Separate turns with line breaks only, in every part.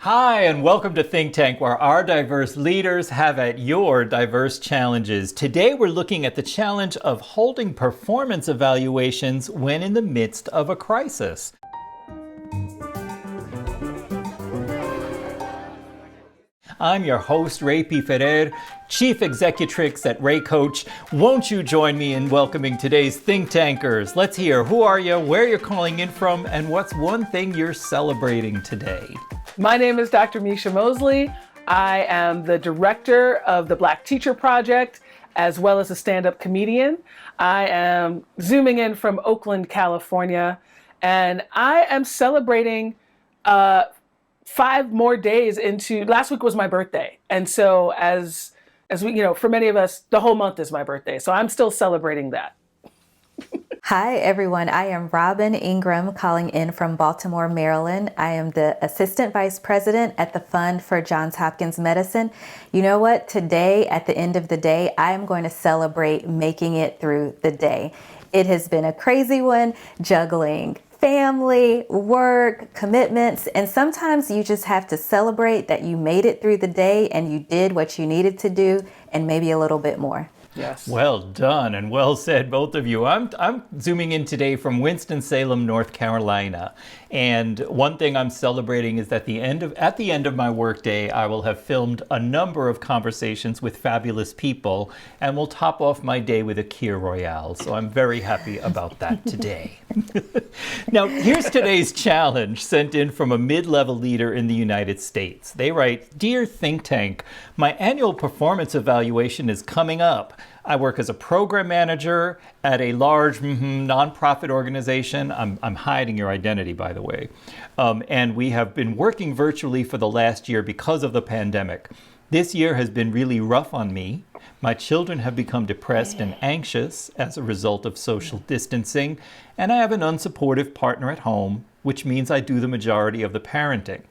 Hi, and welcome to Think Tank, where our diverse leaders have at your diverse challenges. Today, we're looking at the challenge of holding performance evaluations when in the midst of a crisis. I'm your host, Ray P. Ferrer, Chief Executrix at Ray Coach. Won't you join me in welcoming today's ThinqTanqers? Let's hear who are you, where you're calling in from, and what's one thing you're celebrating today.
My name is Dr. Misha Mosley. I am the director of the Black Teacher Project, as well as a stand-up comedian. I am zooming in from Oakland, California, and I am celebrating 5 more days into, last week was my birthday. And so as we, for many of us, the whole month is my birthday. So I'm still celebrating that.
Hi, everyone. I am Robin Ingram calling in from Baltimore, Maryland. I am the Assistant Vice President at the Fund for Johns Hopkins Medicine. You know what? Today, at the end of the day, I am going to celebrate making it through the day. It has been a crazy one, juggling family, work, commitments, and sometimes you just have to celebrate that you made it through the day and you did what you needed to do and maybe a little bit more.
Yes.
Well done and well said, both of you. I'm zooming in today from Winston-Salem, North Carolina. And one thing I'm celebrating is that at the end of my workday, I will have filmed a number of conversations with fabulous people and will top off my day with a Kir Royale. So I'm very happy about that today. Now, here's today's challenge sent in from a mid-level leader in the United States. They write, "Dear Think Tank, my annual performance evaluation is coming up. I work as a program manager at a large nonprofit organization." I'm hiding your identity, by the way. And we have been working virtually for the last year because of the pandemic. This year has been really rough on me. My children have become depressed and anxious as a result of social distancing, and I have an unsupportive partner at home, which means I do the majority of the parenting.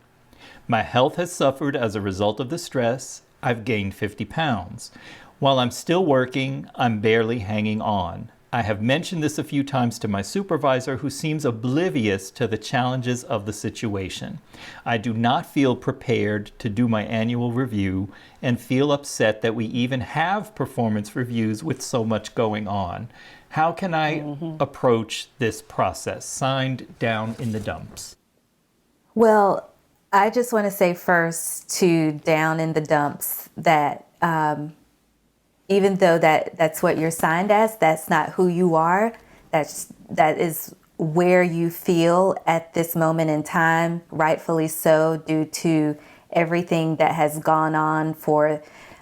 My health has suffered as a result of the stress. I've gained 50 pounds. While I'm still working, I'm barely hanging on. I have mentioned this a few times to my supervisor, who seems oblivious to the challenges of the situation. I do not feel prepared to do my annual review and feel upset that we even have performance reviews with so much going on. How can I approach this process? Signed, Down in the Dumps.
Well, I just want to say first to Down in the Dumps that even though that's what you're signed as, that's not who you are. That is where you feel at this moment in time, rightfully so, due to everything that has gone on for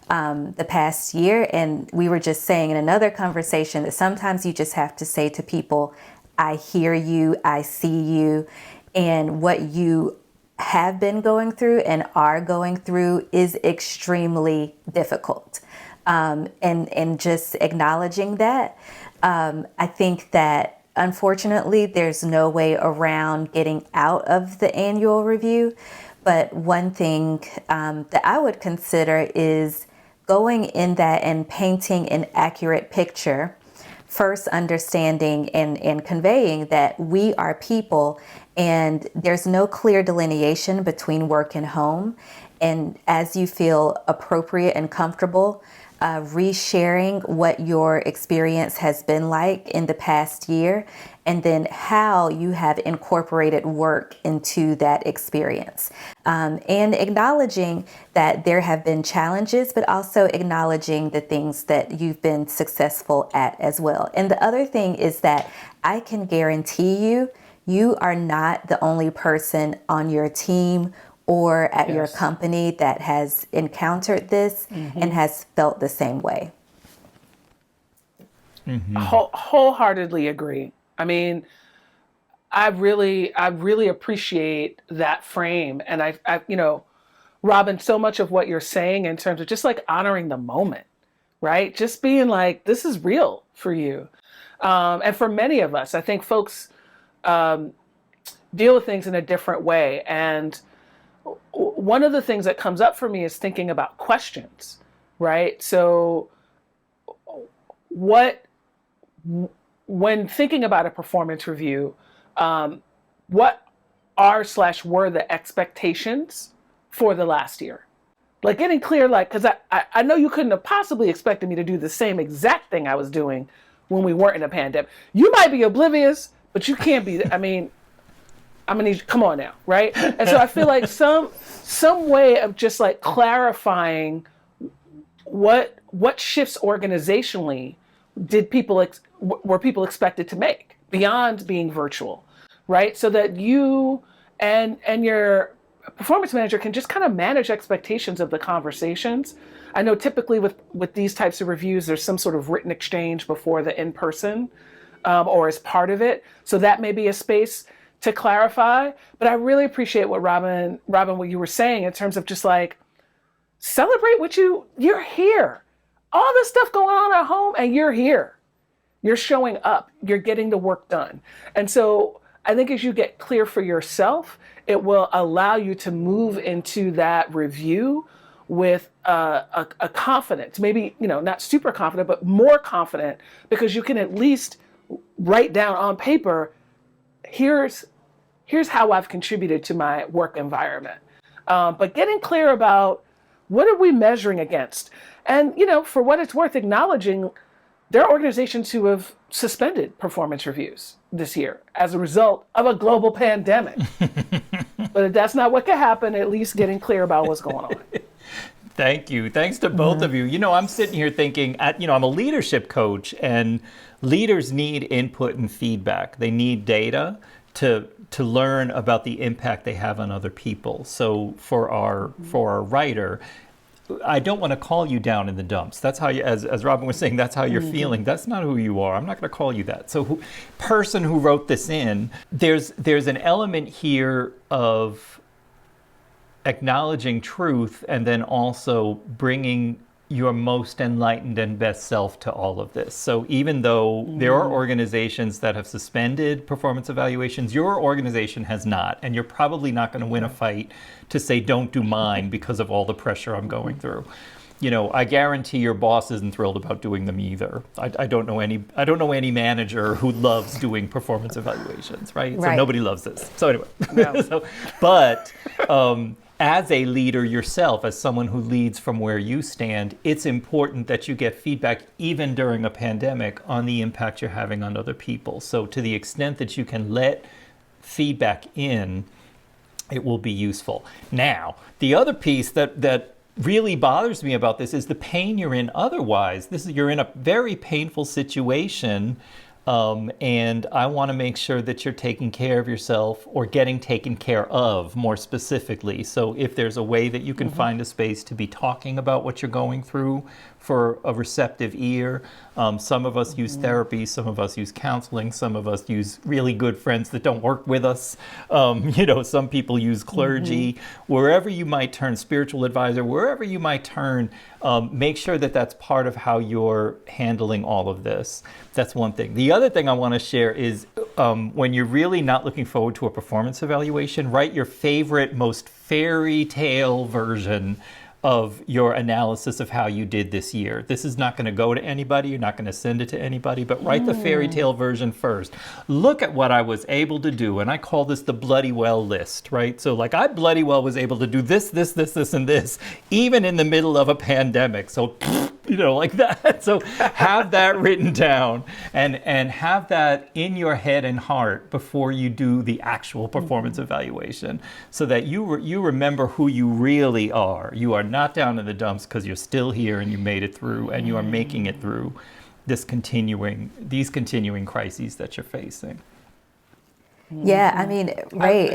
the past year. And we were just saying in another conversation that sometimes you just have to say to people, I hear you, I see you, and what you have been going through and are going through is extremely difficult. And just acknowledging that. I think that unfortunately there's no way around getting out of the annual review. But one thing that I would consider is going in that and painting an accurate picture, first understanding and conveying that we are people and there's no clear delineation between work and home. And as you feel appropriate and comfortable, resharing what your experience has been like in the past year, and then how you have incorporated work into that experience. And acknowledging that there have been challenges, but also acknowledging the things that you've been successful at as well. And the other thing is that I can guarantee you, you are not the only person on your team or at your company that has encountered this and has felt the same way.
Wholeheartedly agree. I mean, I really appreciate that frame. And I, Robin, so much of what you're saying in terms of just like honoring the moment, right? Just being like, this is real for you. And for many of us, I think folks deal with things in a different way. And one of the things that comes up for me is thinking about questions, right? So when thinking about a performance review, what are/were the expectations for the last year. Like getting clear, like, because I know you couldn't have possibly expected me to do the same exact thing I was doing when we weren't in a pandemic. You might be oblivious, but you can't be, I mean, I'm gonna need you, come on now, right? And so I feel like some way of just like clarifying what shifts organizationally were people expected to make beyond being virtual, right? So that you and your performance manager can just kind of manage expectations of the conversations. I know typically with these types of reviews, there's some sort of written exchange before the in-person or as part of it. So that may be a space to clarify. But I really appreciate what Robin, what you were saying in terms of just like, celebrate what you're here. All this stuff going on at home and you're here. You're showing up, you're getting the work done. And so I think as you get clear for yourself, it will allow you to move into that review with a confidence, maybe, not super confident, but more confident, because you can at least write down on paper, here's how I've contributed to my work environment. But getting clear about what are we measuring against? And, for what it's worth, acknowledging there are organizations who have suspended performance reviews this year as a result of a global pandemic. But if that's not what could happen, at least getting clear about what's going on.
Thank you. Thanks to both of you. I'm sitting here thinking, I'm a leadership coach, and leaders need input and feedback. They need data to learn about the impact they have on other people. So for our writer, I don't want to call you down in the dumps. That's how you, as Robin was saying, that's how you're feeling. That's not who you are. I'm not going to call you that. So person who wrote this in, there's an element here of acknowledging truth and then also bringing your most enlightened and best self to all of this. So even though there are organizations that have suspended performance evaluations, your organization has not, and you're probably not going to win a fight to say don't do mine because of all the pressure I'm going through. I guarantee your boss isn't thrilled about doing them either. I don't know any manager who loves doing performance evaluations, right? So nobody loves this. So anyway,
No.
but as a leader yourself, as someone who leads from where you stand, it's important that you get feedback even during a pandemic on the impact you're having on other people. So to the extent that you can let feedback in, it will be useful. Now, the other piece that really bothers me about this is the pain you're in otherwise. You're in a very painful situation. And I want to make sure that you're taking care of yourself, or getting taken care of more specifically. So if there's a way that you can find a space to be talking about what you're going through for a receptive ear. Some of us use therapy, some of us use counseling, some of us use really good friends that don't work with us. Some people use clergy. Wherever you might turn, spiritual advisor, wherever you might turn, make sure that that's part of how you're handling all of this. That's one thing. The other thing I want to share is when you're really not looking forward to a performance evaluation, write your favorite, most fairy tale version of your analysis of how you did this year. This is not going to go to anybody. You're not going to send it to anybody, but write the fairy tale version first. Look at what I was able to do. And I call this the bloody well list, right? So like I bloody well was able to do this, and this, even in the middle of a pandemic. So, like that. So have that written down and have that in your head and heart before you do the actual performance evaluation, so that you remember who you really are. You are not down in the dumps because you're still here and you made it through, and you are making it through these continuing crises that you're facing.
Yeah, I mean, Ray,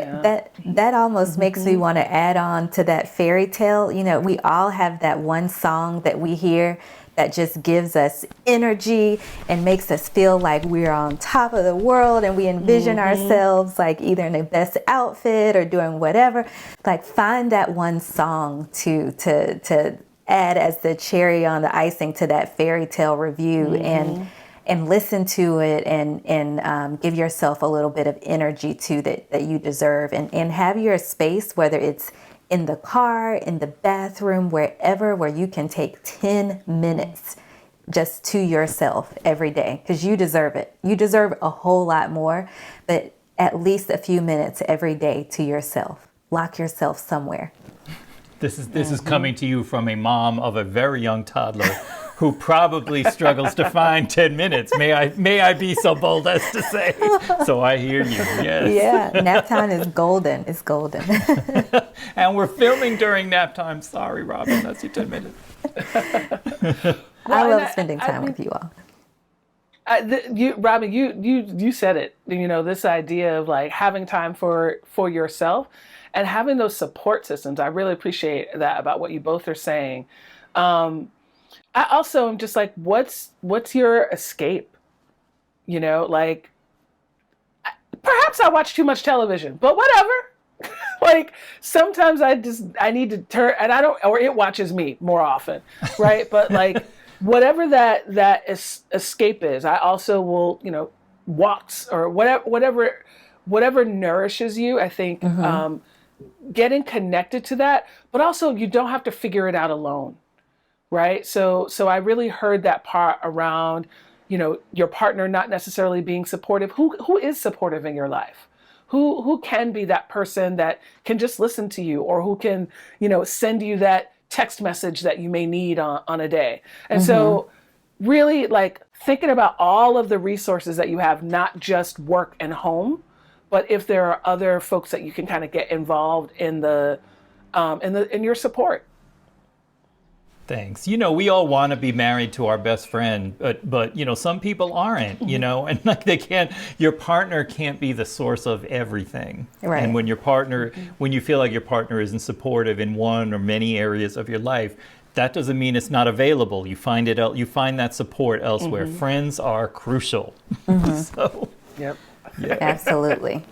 that almost makes me want to add on to that fairy tale. We all have that one song that we hear that just gives us energy and makes us feel like we're on top of the world, and we envision ourselves like either in the best outfit or doing whatever. Like find that one song to add as the cherry on the icing to that fairy tale review, and listen to it, and give yourself a little bit of energy too that you deserve, and have your space, whether it's in the car, in the bathroom, wherever, where you can take 10 minutes just to yourself every day, because you deserve it. You deserve a whole lot more, but at least a few minutes every day to yourself. Lock yourself somewhere.
This is coming to you from a mom of a very young toddler who probably struggles to find 10 minutes. May I be so bold as to say? So I hear you. Yes.
Yeah, nap time is golden. It's golden.
And we're filming during nap time. Sorry, Robin, that's your 10 minutes.
I love spending time with you all.
Robin, you said it. You know, this idea of like having time for yourself and having those support systems. I really appreciate that about what you both are saying. I also am just like, what's your escape? You know, like perhaps I watch too much television, but whatever. Like sometimes I need to turn, and I don't, or it watches me more often, right? But like whatever that escape is, I also will, you know, walks or whatever nourishes you. I think getting connected to that, but also you don't have to figure it out alone. Right. So I really heard that part around, you know, your partner not necessarily being supportive. Who is supportive in your life? Who can be that person that can just listen to you, or who can, you know, send you that text message that you may need on a day. And so really like thinking about all of the resources that you have, not just work and home, but if there are other folks that you can kind of get involved in in your support.
Thanks. You know, we all want to be married to our best friend, but you know, some people aren't, you know, and like your partner can't be the source of everything.
Right.
And when when you feel like your partner isn't supportive in one or many areas of your life, that doesn't mean it's not available. You find that support elsewhere. Friends are crucial. So,
Yep.
Yeah.
Absolutely.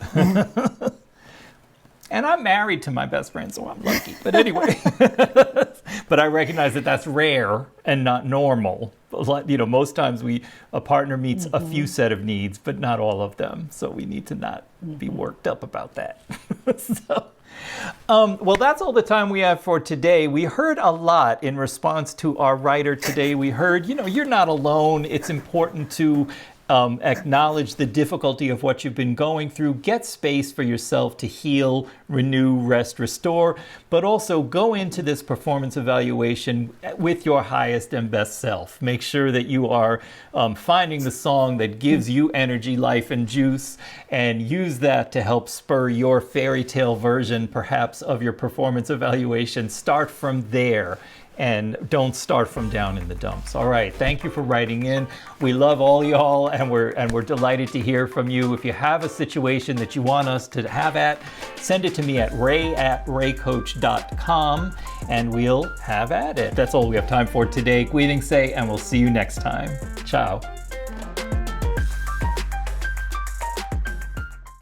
And I'm married to my best friend, so I'm lucky. But anyway, but I recognize that that's rare and not normal. You know, most times a partner meets a few set of needs, but not all of them. So we need to not be worked up about that. Well, that's all the time we have for today. We heard a lot in response to our writer today. We heard, you know, you're not alone. It's important to acknowledge the difficulty of what you've been going through. Get space for yourself to heal, renew, rest, restore, but also go into this performance evaluation with your highest and best self. Make sure that you are finding the song that gives you energy, life, and juice, and use that to help spur your fairy tale version, perhaps, of your performance evaluation. Start from there. And don't start from down in the dumps. All right, thank you for writing in. We love all y'all, and we're delighted to hear from you. If you have a situation that you want us to have send it to me at ray@raycoach.com, and we'll have at it. That's all we have time for today. Greetings, say, and we'll see you next time. Ciao.